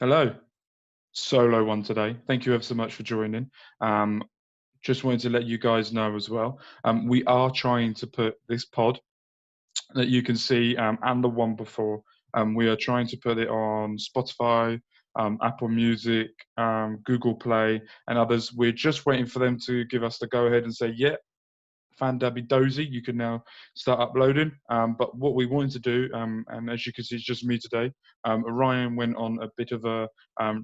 Hello, solo one today. Thank you ever so much for joining. Um, just wanted to let you guys know as well. We are trying to put this pod that you can see and the one before. We are trying to put it on Spotify, Apple Music, Google Play, and others. We're just waiting for them to give us the go ahead and say, yeah, fan dabby dozy, you can now start uploading. But what we wanted to do, and as you can see, it's just me today. Ryan went on a bit of a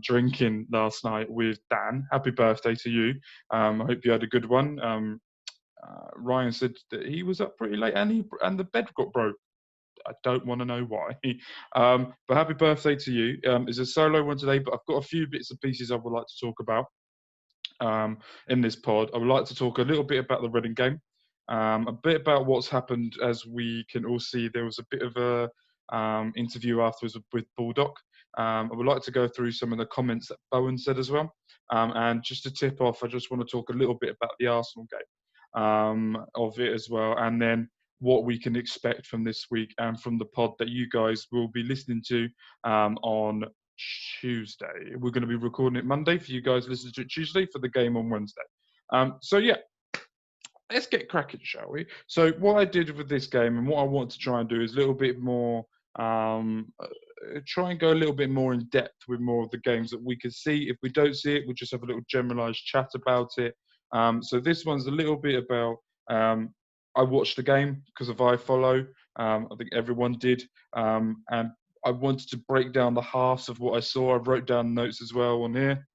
drinking last night with Dan. Happy birthday to you. I hope you had a good one. Ryan said that he was up pretty late and the bed got broke. I don't want to know why. But happy birthday to you. It's a solo one today, but I've got a few bits and pieces I would like to talk about in this pod. I would like to talk a little bit about the Reading game, a bit about what's happened. As we can all see, there was a bit of a interview afterwards with Baldock. I would like to go through some of the comments that Bowen said as well. And just to tip off, I just want to talk a little bit about the Arsenal game of it as well, and then what we can expect from this week and from the pod that you guys will be listening to on Tuesday. We're going to be recording it Monday for you guys listening to it Tuesday for the game on Wednesday. So yeah, let's get cracking, shall we? So what I did with this game and what I want to try and do is a little bit more, try and go a little bit more in depth with more of the games that we can see. If we don't see it, we'll just have a little generalised chat about it. So this one's a little bit about, I watched the game because of iFollow. I think everyone did. And I wanted to break down the halves of what I saw. I wrote down notes as well on here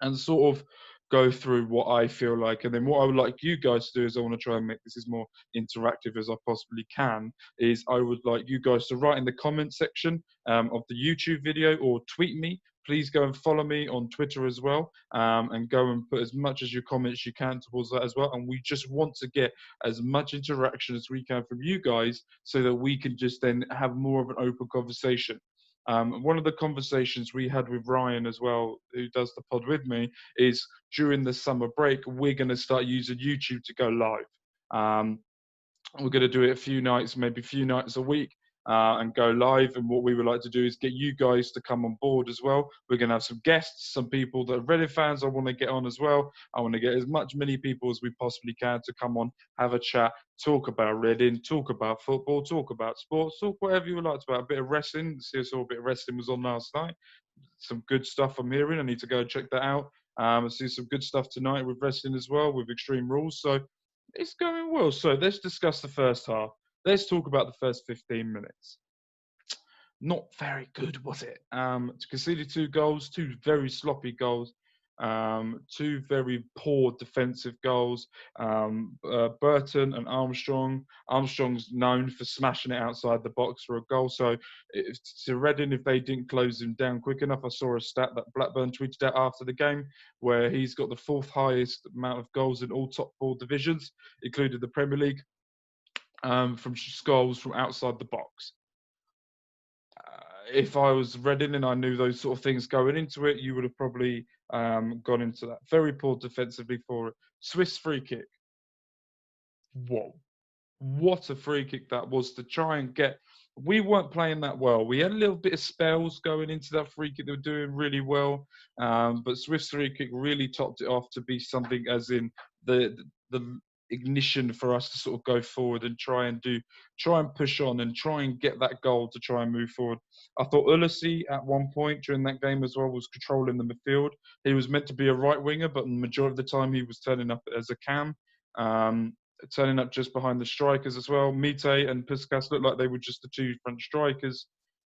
and sort of go through what I feel like. And then what I would like you guys to do is I want to try and make this as more interactive as I possibly can, is I would like you guys to write in the comment section of the YouTube video or tweet me. Please go and follow me on Twitter as well, and go and put as much as your comments you can towards that as well. And we just want to get as much interaction as we can from you guys so that we can just then have more of an open conversation. One of the conversations we had with Ryan as well, who does the pod with me, is during the summer break, we're going to start using YouTube to go live. Um, we're going to do it a few nights, maybe a few nights a week, and go live. And what we would like to do is get you guys to come on board as well. We're going to have some guests, some people that are Reading fans I want to get on as well. I want to get as many people as we possibly can to come on, have a chat, talk about Reading, talk about football, talk about sports, talk whatever you would like to about. A bit of wrestling. See, I saw a bit of wrestling was on last night. Some good stuff I'm hearing. I need to go and check that out. I see some good stuff tonight with wrestling as well, with Extreme Rules. So it's going well. So let's discuss the first half. Let's talk about the first 15 minutes. Not very good, was it? Conceded 2 goals, 2 very sloppy goals, 2 very poor defensive goals. Burton and Armstrong. Armstrong's known for smashing it outside the box for a goal. So to Reading, if they didn't close him down quick enough, I saw a stat that Blackburn tweeted out after the game where he's got the 4th highest amount of goals in all top 4 divisions, including the Premier League, from goals from outside the box. If I was Reading and I knew those sort of things going into it, you would have probably gone into that. Very poor defensively for it. Swiss free kick. Whoa. What a free kick that was to try and get. We weren't playing that well. We had a little bit of spells going into that free kick. They were doing really well. But Swiss free kick really topped it off to be something as in the ignition for us to sort of go forward and try and push on and try and get that goal to try and move forward. I thought Ulissi at one point during that game as well was controlling the midfield. He was meant to be a right winger, but the majority of the time he was turning up as a cam, turning up just behind the strikers as well. Mite and Puskas looked like they were just the 2 front strikers.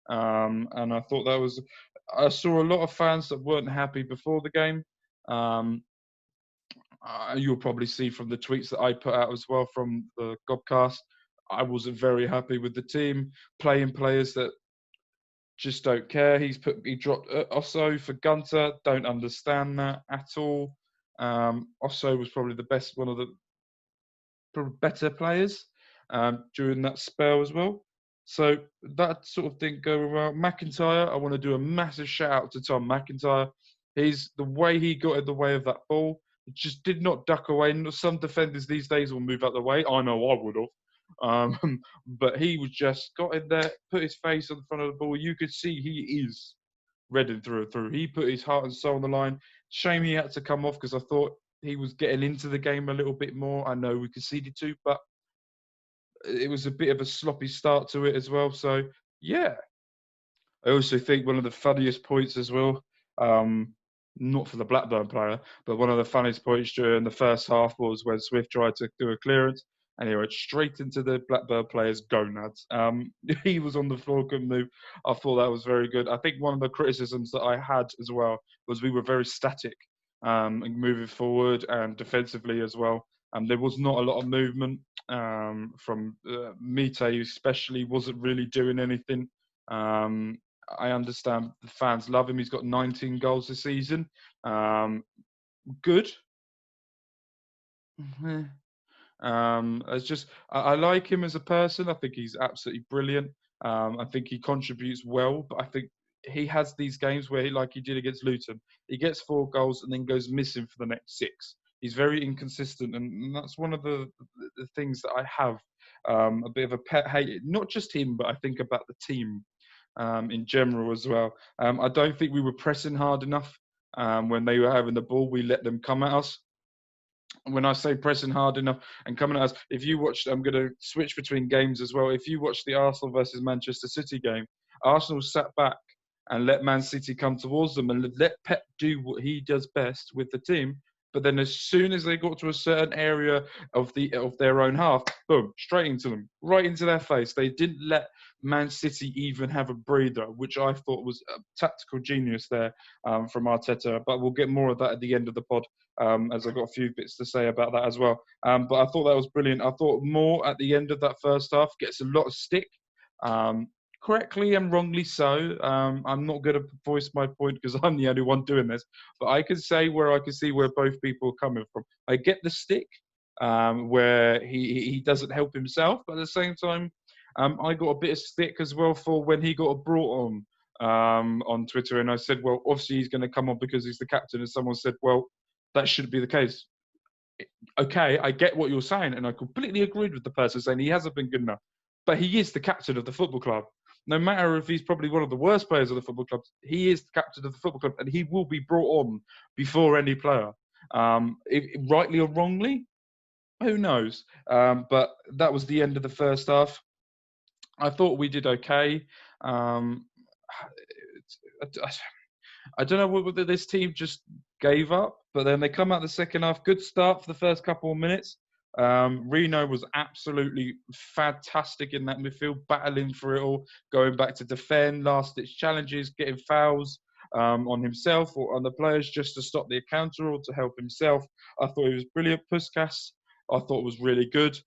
And I thought I saw a lot of fans that weren't happy before the game. You'll probably see from the tweets that I put out as well from the Gobcast. I wasn't very happy with the team playing players that just don't care. He dropped Osso for Gunter. Don't understand that at all. Osso was probably one of the better players during that spell as well. So that sort of thing going around. McIntyre, I want to do a massive shout out to Tom McIntyre. The way he got in the way of that ball, it just did not duck away. Some defenders these days will move out the way. I know I would have. But he was just got in there, put his face on the front of the ball. You could see he is Reading through and through. He put his heart and soul on the line. Shame he had to come off because I thought he was getting into the game a little bit more. I know we conceded to, but it was a bit of a sloppy start to it as well. So, yeah. I also think one of the funniest points as well, not for the Blackburn player, but one of the funniest points during the first half was when Swift tried to do a clearance and he went straight into the Blackburn player's gonads. He was on the floor, couldn't move. I thought that was very good. I think one of the criticisms that I had as well was we were very static and moving forward and defensively as well. There was not a lot of movement from Mite, especially wasn't really doing anything. I understand the fans love him. He's got 19 goals this season. Good. It's just I like him as a person. I think he's absolutely brilliant. I think he contributes well, but I think he has these games where, like he did against Luton, he gets 4 goals and then goes missing for the next 6. He's very inconsistent, and that's one of the things that I have a bit of a pet hate. Not just him, but I think about the team in general as well. I don't think we were pressing hard enough when they were having the ball. We let them come at us. When I say pressing hard enough and coming at us, if you watched, I'm going to switch between games as well. If you watch the Arsenal versus Manchester City game, Arsenal sat back and let Man City come towards them and let Pep do what he does best with the team. But then as soon as they got to a certain area of their own half, boom, straight into them, right into their face. They didn't let Man City even have a breather, which I thought was a tactical genius there from Arteta. But we'll get more of that at the end of the pod, as I've got a few bits to say about that as well. But I thought that was brilliant. I thought Moore at the end of that first half gets a lot of stick. Correctly and wrongly so. I'm not going to voice my point because I'm the only one doing this, but I can say where I can see where both people are coming from. I get the stick where he doesn't help himself, but at the same time, I got a bit of stick as well for when he got brought on Twitter, and I said, well, obviously he's going to come on because he's the captain, and someone said, well, that shouldn't be the case. Okay, I get what you're saying, and I completely agreed with the person saying he hasn't been good enough, but he is the captain of the football club. No matter if he's probably one of the worst players of the football club, he is the captain of the football club, and he will be brought on before any player. Rightly or wrongly, who knows? But that was the end of the first half. I thought we did okay. I don't know whether this team just gave up, but then they come out the second half. Good start for the first couple of minutes. Reno was absolutely fantastic in that midfield, battling for it all, going back to defend, last-ditch challenges, getting fouls on himself or on the players just to stop the counter or to help himself. I thought he was brilliant. Puskas, I thought was really good.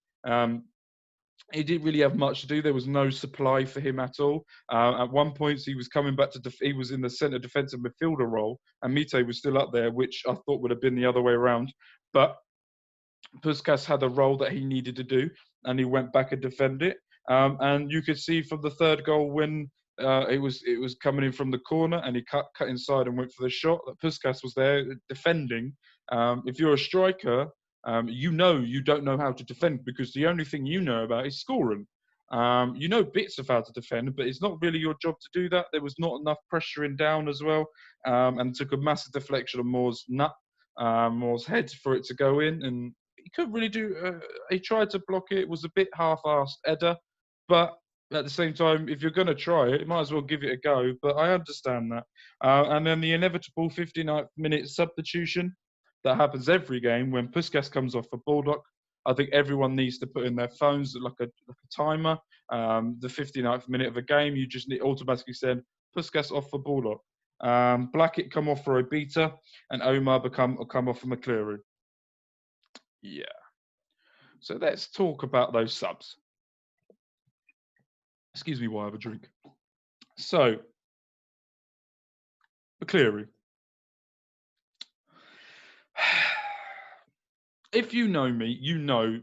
He didn't really have much to do. There was no supply for him at all. At one point, he was coming back he was in the centre defensive midfielder role, and Mite was still up there, which I thought would have been the other way around. But Puskas had a role that he needed to do, and he went back and defended it. And you could see from the third goal when it was coming in from the corner, and he cut inside and went for the shot, that Puskas was there defending. If you're a striker, you don't know how to defend because the only thing you know about is scoring. You know bits of how to defend, but it's not really your job to do that. There was not enough pressuring down as well, and took a massive deflection on Moore's head for it to go in, and he couldn't really do. He tried to block it. It was a bit half-assed header, but at the same time, if you're going to try it, you might as well give it a go. But I understand that. And then the inevitable 59th minute substitution that happens every game when Puskas comes off for Baldock. I think everyone needs to put in their phones like a timer. The 59th minute of a game, you just need automatically send Puskas off for Baldock. Blackett come off for Obita, and Omar come off for McCleary. Yeah. So let's talk about those subs. Excuse me while I have a drink. So, McCleary. If you know me, you know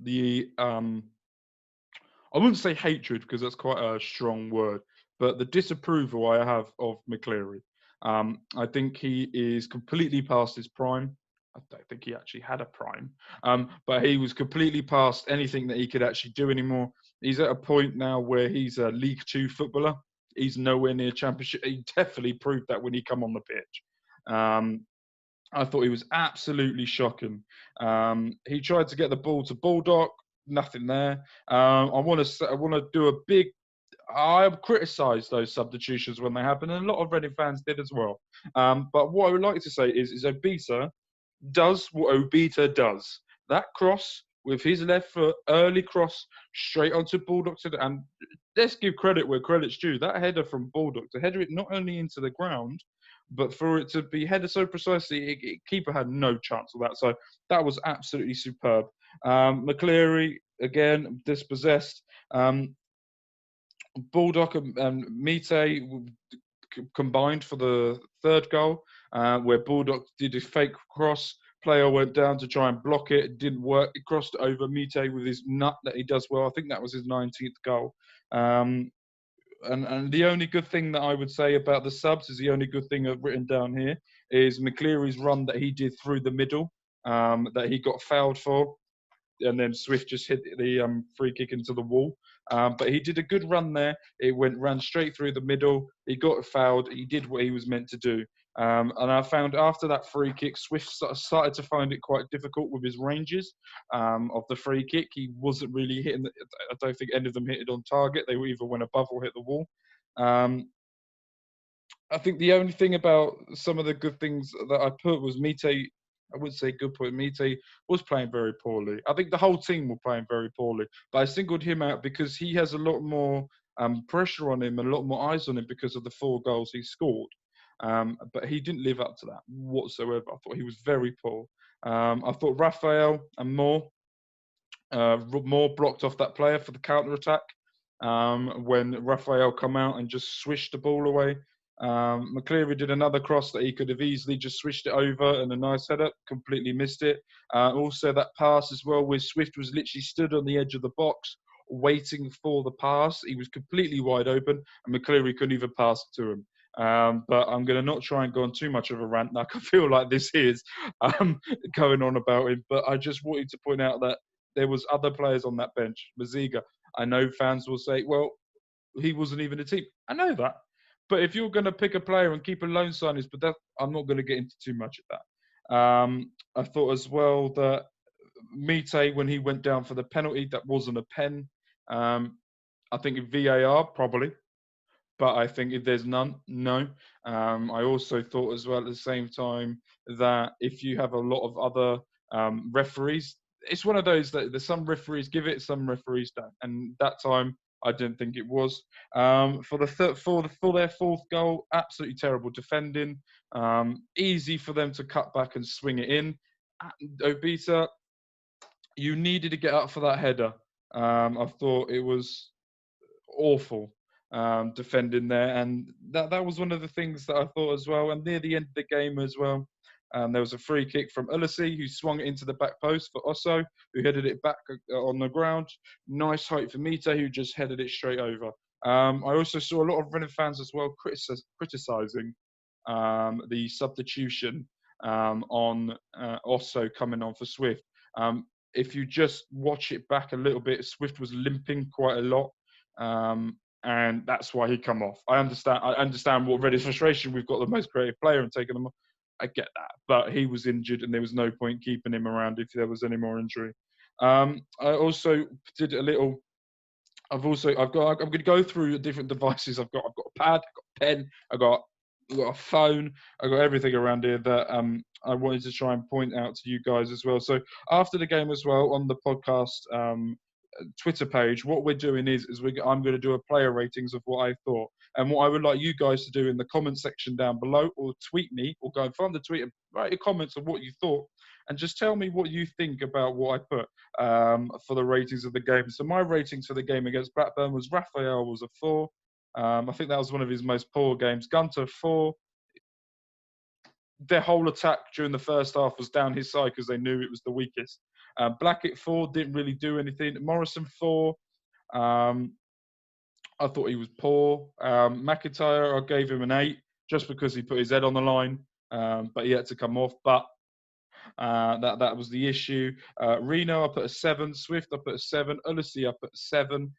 the I wouldn't say hatred because that's quite a strong word, but the disapproval I have of McCleary. I think he is completely past his prime. I don't think he actually had a prime, but he was completely past anything that he could actually do anymore. He's at a point now where he's a League Two footballer. he's nowhere near championship. He definitely proved that when he come on the pitch. I thought he was absolutely shocking. He tried to get the ball to Baldock, nothing there. I want to do a big. I've criticised those substitutions when they happen, and a lot of Reading fans did as well. But what I would like to say is Obita does what Obita does. That cross with his left foot, early cross straight onto Boldocks, and let's give credit where credit's due. That header from Baldock to header it not only into the ground, but for it to be headed so precisely, keeper had no chance of that. So that was absolutely superb. McCleary again dispossessed. Baldock and Mite combined for the third goal, where Baldock did a fake cross. Player went down to try and block it. It didn't work. It crossed over Mite with his nut that he does well. I think that was his 19th goal. And the only good thing that I would say about the subs is the only good thing I've written down here is McCleary's run that he did through the middle, that he got fouled for. And then Swift just hit the free kick into the wall. But he did a good run there. It ran straight through the middle. He got fouled. He did what he was meant to do. And I found after that free kick, Swift started to find it quite difficult with his ranges of the free kick. He wasn't really hitting. I don't think any of them hit it on target. They either went above or hit the wall. I think the only thing about some of the good things that I put was Mite. I wouldn't say good point. Mite was playing very poorly. I think the whole team were playing very poorly. But I singled him out because he has a lot more pressure on him and a lot more eyes on him because of the 4 goals he scored. But he didn't live up to that whatsoever. I thought he was very poor. I thought Raphael and Moore blocked off that player for the counter-attack when Raphael come out and just swished the ball away. McCleary did another cross that he could have easily just switched it over and a nice header, completely missed it. Also that pass as well where Swift was literally stood on the edge of the box waiting for the pass. He was completely wide open and McCleary couldn't even pass it to him. But I'm going to not try and go on too much of a rant like I feel like this is going on about him. But I just wanted to point out that there was other players on that bench. Maziga, I know fans will say, well, he wasn't even a team. I know that. But if you're going to pick a player and keep a loan signings, but that, I'm not going to get into too much of that. I thought as well that Mite, when he went down for the penalty, that wasn't a pen. I think in VAR, probably. But I think if there's none, no. I also thought as well at the same time that if you have a lot of other referees, it's one of those that there's some referees give it, some referees don't. And that time, I didn't think it was. For their 4th goal, absolutely terrible defending. Easy for them to cut back and swing it in. Obita, you needed to get up for that header. I thought it was awful defending there, and that was one of the things that I thought as well. And near the end of the game as well, there was a free kick from Ulissi who swung it into the back post for Osso, who headed it back on the ground. Nice height for Mite, who just headed it straight over. I also saw a lot of Reading fans as well criticising the substitution on Osso coming on for Swift. If you just watch it back a little bit, Swift was limping quite a lot. And that's why he come off. I understand what Reading's frustration. We've got the most creative player and taking them off. I get that, but he was injured, and there was no point keeping him around if there was any more injury. I also did a little. I'm going to go through different devices. I've got a pad, I've got a pen, I've got a phone, I've got everything around here that I wanted to try and point out to you guys as well. So after the game as well on the podcast Twitter page, what we're doing is I'm going to do a player ratings of what I thought, and what I would like you guys to do in the comment section down below, or tweet me, or go and find the tweet and write your comments of what you thought, and just tell me what you think about what I put for the ratings of the game. So my ratings for the game against Blackburn was Raphael was a 4. I think that was one of his most poor games. Gunter 4. Their whole attack during the first half was down his side because they knew it was the weakest. Blackett 4, didn't really do anything. Morrison 4, I thought he was poor. McIntyre, I gave him an 8 just because he put his head on the line, but he had to come off. But that was the issue. Reno, I put a 7. Swift, I put a 7. Ulissi, I put a 7.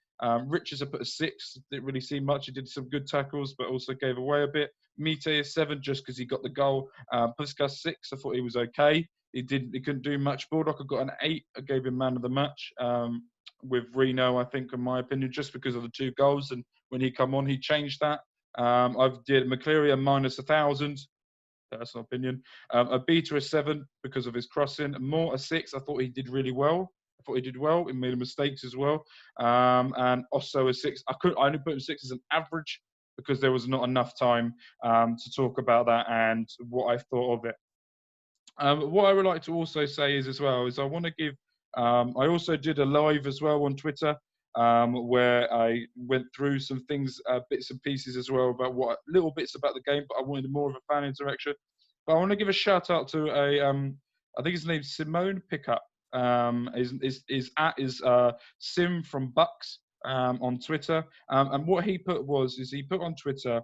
Richards I put a 6. Didn't really see much. He did some good tackles, but also gave away a bit. Mite a 7 just because he got the goal. Puskas 6. I thought he was okay. He couldn't do much. Baldock, I got an 8. I gave him man of the match. With Reno, I think, in my opinion, just because of the 2 goals. And when he come on, he changed that. I've did McCleary a -1,000. Personal opinion. A beta a 7 because of his crossing. Moore a 6. I thought he did really well. I thought he did well. He made mistakes as well. And also a 6. I only put him 6 as an average because there was not enough time to talk about that and what I thought of it. What I would like to also say is I want to give. I also did a live as well on Twitter where I went through some things, bits and pieces as well about little bits about the game, but I wanted more of a fan interaction. But I want to give a shout out to I think his name's Simone Pickup. His at is Sim from Bucks on Twitter. And what he put he put on Twitter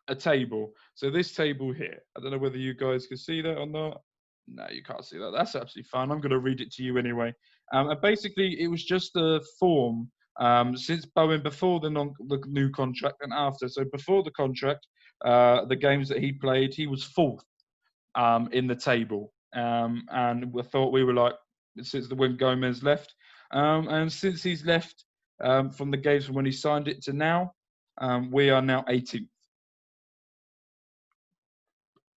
a table. So this table here, I don't know whether you guys can see that or not. No, you can't see that. That's absolutely fine. I'm going to read it to you anyway. And basically, it was just a form since Bowen before the new contract and after. So before the contract, the games that he played, he was 4th in the table. And we thought we were like, since when Gomez left. And since he's left from the games from when he signed it to now, we are now 18th.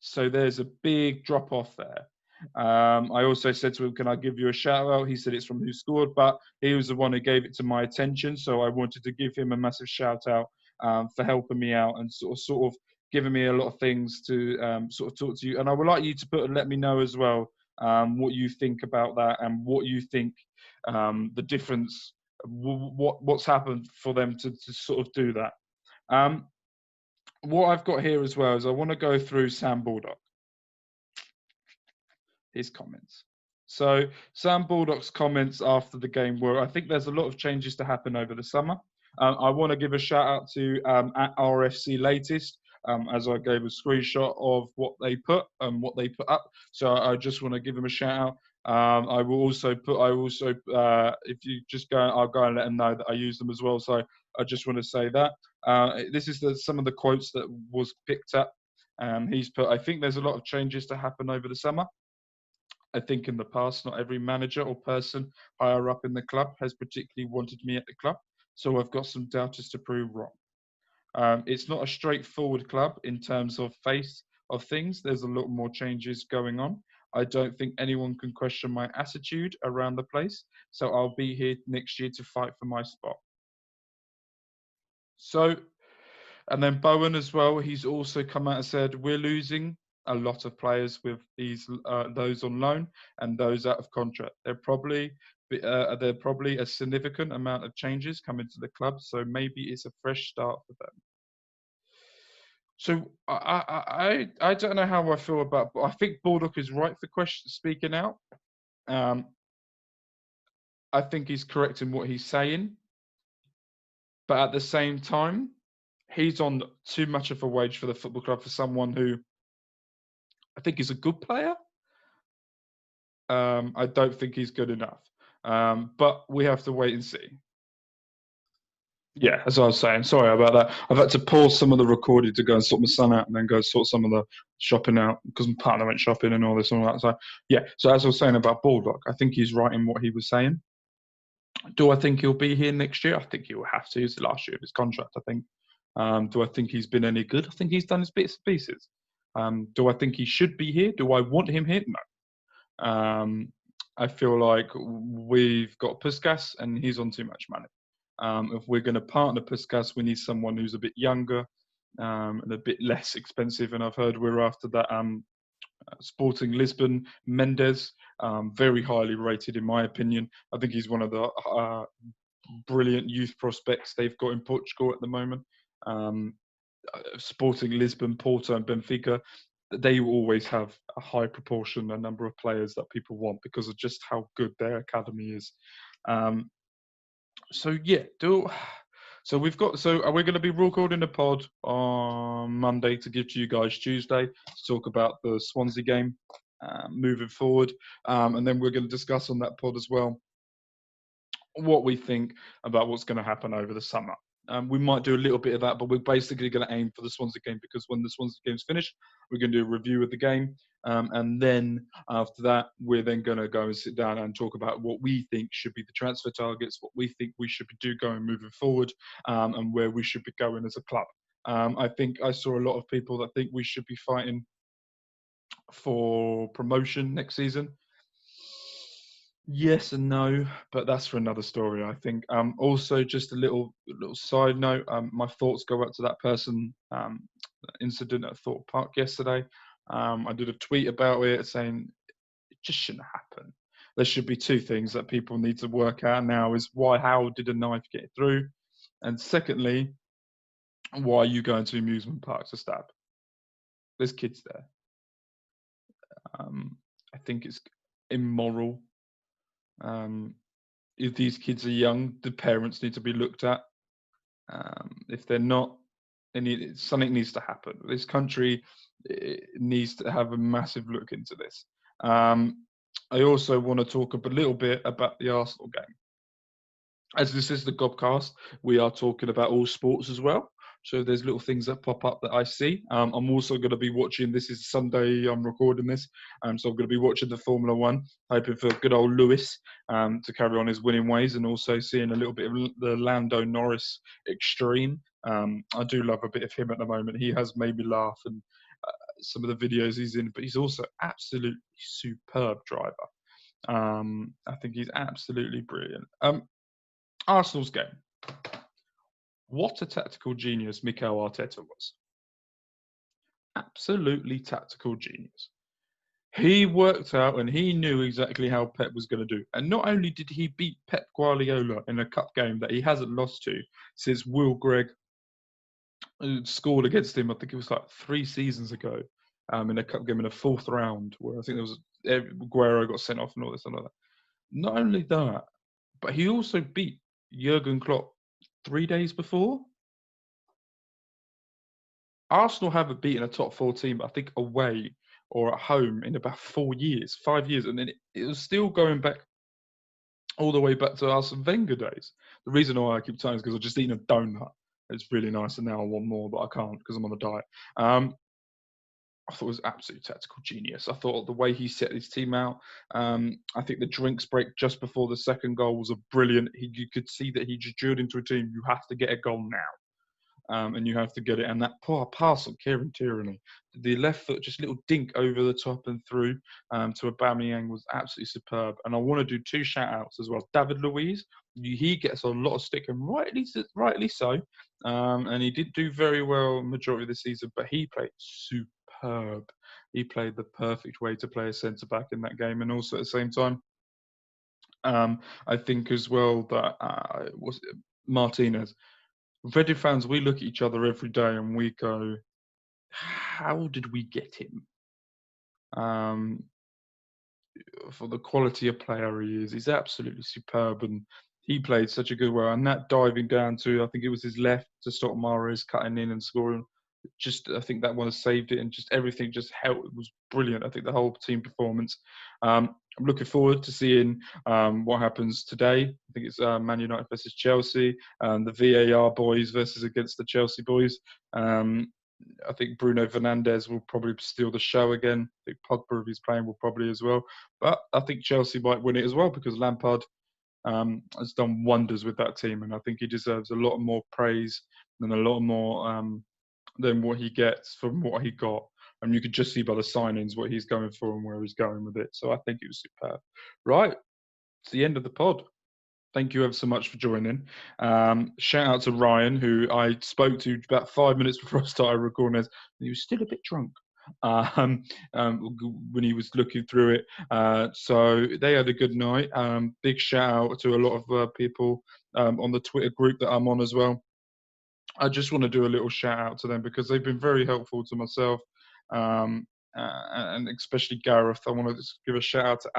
So there's a big drop off there. I also said to him, can I give you a shout out? He said it's from Who Scored, but he was the one who gave it to my attention. So I wanted to give him a massive shout out for helping me out and sort of giving me a lot of things to sort of talk to you. And I would like you to let me know as well what you think about that and what you think the difference, what's happened for them to sort of do that. What I've got here as well is I want to go through Sam Baldock, his comments. So Sam Baldock's comments after the game were, I think there's a lot of changes to happen over the summer. I want to give a shout out to at RFC Latest, as I gave a screenshot of what they put up. So I just want to give them a shout out. I will also if you just go, I'll go and let them know that I use them as well. So I just want to say that. This is some of the quotes that was picked up. He's put, I think there's a lot of changes to happen over the summer. I think in the past, not every manager or person higher up in the club has particularly wanted me at the club. So I've got some doubters to prove wrong. It's not a straightforward club in terms of face of things. There's a lot more changes going on. I don't think anyone can question my attitude around the place. So I'll be here next year to fight for my spot. So, and then Bowen as well, he's also come out and said, we're losing a lot of players with those on loan and those out of contract. There probably a significant amount of changes coming to the club, so maybe it's a fresh start for them. So I don't know how I feel about, but I think Baldock is right for speaking out. I think he's correct in what he's saying, but at the same time, he's on too much of a wage for the football club for someone who I think is a good player. I don't think he's good enough, but we have to wait and see. Yeah, as I was saying, sorry about that. I've had to pause some of the recording to go and sort my son out and then go sort some of the shopping out because my partner went shopping and all this and all that. So, yeah, so as I was saying about Baldock, I think he's right in what he was saying. Do I think he'll be here next year? I think he will have to. It's the last year of his contract, I think. Do I think he's been any good? I think he's done his bits and pieces. Do I think he should be here? Do I want him here? No. I feel like we've got Puskas and he's on too much money. If we're going to partner Puskas, we need someone who's a bit younger and a bit less expensive. And I've heard we're after that Sporting Lisbon Mendes, very highly rated in my opinion. I think he's one of the brilliant youth prospects they've got in Portugal at the moment. Sporting Lisbon, Porto and Benfica, they always have a high proportion, a number of players that people want because of just how good their academy is. So yeah, so we're going to be recording a pod on Monday to give to you guys Tuesday to talk about the Swansea game moving forward, and then we're going to discuss on that pod as well what we think about what's going to happen over the summer. We might do a little bit of that, but we're basically going to aim for the Swansea game, because when the Swansea game's finished, we're going to do a review of the game. And then after that, we're then going to go and sit down and talk about what we think should be the transfer targets, what we think we should be going moving forward, and where we should be going as a club. I think I saw a lot of people that think we should be fighting for promotion next season. Yes and no, but that's for another story, I think. Also, just a little side note. My thoughts go out to that person, incident at Thorpe Park yesterday. I did a tweet about it saying it just shouldn't happen. There should be two things that people need to work out now: is how did a knife get through, and secondly, why are you going to amusement parks to stab? There's kids there. I think it's immoral. If these kids are young, the parents need to be looked at. If they're not, something needs to happen. This country needs to have a massive look into this. I also want to talk a little bit about the Arsenal game. As this is the Gobcast, we are talking about all sports as well. So there's little things that pop up that I see. I'm also going to be watching, this is Sunday, I'm recording this. So I'm going to be watching the Formula One, hoping for good old Lewis to carry on his winning ways, and also seeing a little bit of the Lando Norris extreme. I do love a bit of him at the moment. He has made me laugh, and some of the videos he's in, but he's also absolutely superb driver. I think he's absolutely brilliant. Arsenal's game. What a tactical genius Mikel Arteta was. Absolutely tactical genius. He worked out and he knew exactly how Pep was going to do. And not only did he beat Pep Guardiola in a cup game that he hasn't lost to since Will Gregg scored against him, I think it was like 3 seasons ago, in a cup game in a 4th round, where I think there was Aguero got sent off and all this and all that. Not only that, but he also beat Jurgen Klopp 3 days before. Arsenal haven't beaten a top 4 team, I think, away or at home in about 4 years, 5 years. And then it was still going back all the way back to Arsene Wenger days. The reason why I keep telling is because I've just eaten a donut. It's really nice, and now I want more, but I can't because I'm on a diet. I thought it was absolute tactical genius. I thought the way he set his team out, I think the drinks break just before the second goal was a brilliant. You could see that he just drilled into a team, you have to get a goal now. And you have to get it. And that poor pass on Kieran Tierney, the left foot, just little dink over the top and through to Aubameyang was absolutely superb. And I want to do 2 shout-outs as well. David Luiz, he gets a lot of stick, and rightly so. And he did do very well majority of the season, but he played superb. He played the perfect way to play a centre-back in that game. And also at the same time, I think as well that was Martinez. Reading fans, we look at each other every day and we go, how did we get him? For the quality of player he is, he's absolutely superb, and he played such a good role. And that diving down to, I think it was his left to stop Mahrez cutting in and scoring. I think that one has saved it, and just everything just helped. It was brilliant. I think the whole team performance. I'm looking forward to seeing what happens today. I think it's Man United versus Chelsea, and the VAR boys versus against the Chelsea boys. I think Bruno Fernandes will probably steal the show again. I think Pogba, if he's playing, will probably as well. But I think Chelsea might win it as well, because Lampard has done wonders with that team, and I think he deserves a lot more praise and a lot more than what he gets from what he got. And you could just see by the signings what he's going for and where he's going with it. So I think it was superb. Right, it's the end of the pod. Thank you ever so much for joining. Shout out to Ryan, who I spoke to about 5 minutes before I started recording this. He was still a bit drunk when he was looking through it. So they had a good night. Big shout out to a lot of people on the Twitter group that I'm on as well. I just want to do a little shout out to them because they've been very helpful to myself, and especially Gareth. I want to just give a shout out to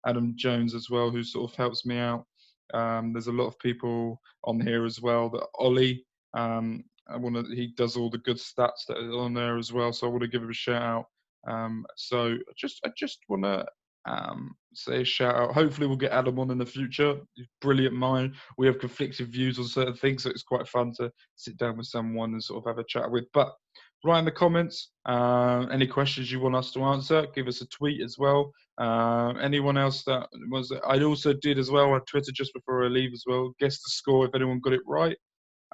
Adam Jones as well, who sort of helps me out. There's a lot of people on here as well. That Ollie, he does all the good stats that are on there as well. So I want to give him a shout out. So I just want to say a shout out. Hopefully, we'll get Adam on in the future. He's a brilliant mind. We have conflicting views on certain things, so it's quite fun to sit down with someone and sort of have a chat with. But write in the comments any questions you want us to answer. Give us a tweet as well. Anyone else that was, I also did as well on Twitter just before I leave as well. Guess the score if anyone got it right.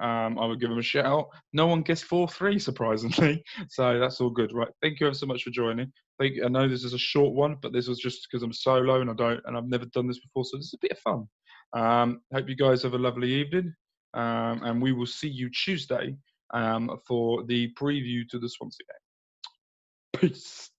I would give them a shout out. No one guessed 4-3, surprisingly. So that's all good, right? Thank you ever so much for joining. I know this is a short one, but this was just because I'm solo and I've never done this before, so this is a bit of fun. Hope you guys have a lovely evening, and we will see you Tuesday for the preview to the Swansea game. Peace.